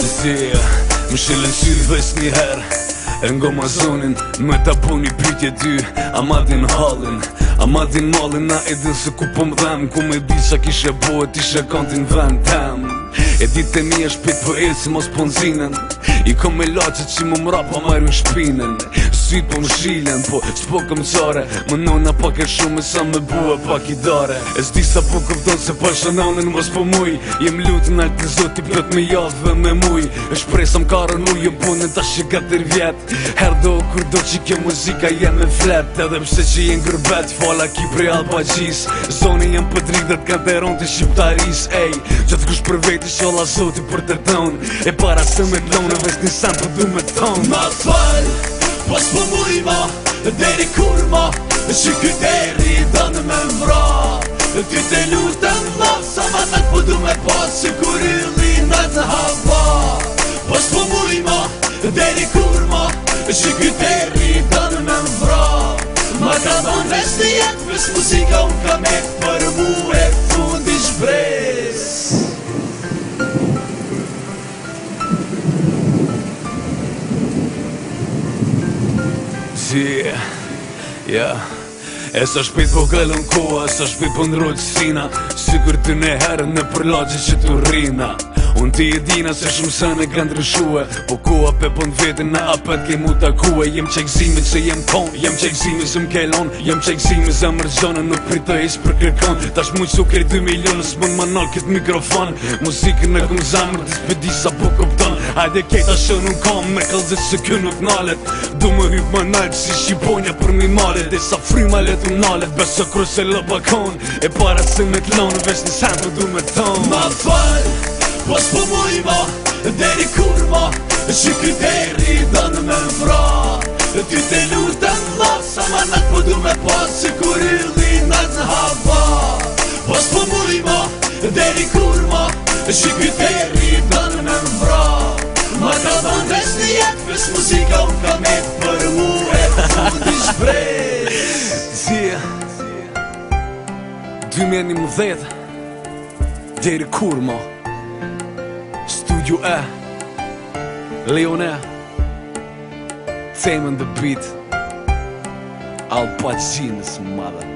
Zia, më shilën syrë vës njëherë E ngo ma zonin, me ta po një pytje dy A ma din halin, a ma din malin A e din se ku po m'dhem Ku me di qa kishe bo e tishe kantin vend tem E dit e mi e shpit për e si mos po nzinen I kom me laqet që më mra pa marru shpinen Syt po më shilen, po s'po këm qare Më nona pak e shumë sa me bua pak i dare E s'di sa po këvdon se pa shananin mos po muj Jem lutin altë të zoti plot me javë dhe me muj E shpresa m'karën u jem punën ta shi 4 vjet Her do kur do që kjo muzika jem me flet Edhe pse që jen gërbet fala ki prej Albagjis Zoni jem për drigdhet ka deron të shqiptaris Ej, qatë kush për veti sholla zoti për të ton E para se me t'lone ves një sen për du me ton Ma fal, po s'po muj ma, deri kur ma Që kyteri dënë me mvra Ty te lutem ma, sa ma nat po du me pas Që kur illi nat në hava Po s'po muj ma, deri kur ma Që kyteri dënë me mvra Ma ka dhon ves një jet, ves muzika unë ka me Për mu e fundi shbres Yeah. E sa shpejt po gëllën koha, sa shpejt po ndrojt sina Sigur ty në herën në përlagje që t'u rrina Unë ti e dina se shumë sënë e kanë ndryshue Po koha pe po n'vetin në apet kej mu takue Jem qekzimi që jem kon, jem qekzimi që m'kelon Jem qekzimi që mërgjone nuk pritë e ishë për kërkon Tash mu që krej 2 milionë së mund manal këtë mikrofon Muzikën e këm zamër dispedi sa po këpton Hajde kejta shë nuk kam me kalzit që kjo nuk nalet Du më hyp më naltë si shqiponja për mi malet E sa fryma let u nalet beso krus e lë bakon E para se me t'lonë vesh një sen për du me ton Ma fal, po s'po muj ma, deri kur ma Që kyteri dënë me mvra Ty te lutem ma, sa ma nat po du me pas Që kur illi nat në hava Po s'po muj ma, deri kur ma Që kyteri dënë me mvra Ma ka dhon ves një jet, ves muzika unë ka me Për mu e fundi shbres Zia 2011 Deri kur ma Studio E Leone Fame on the beat Albagjinës mother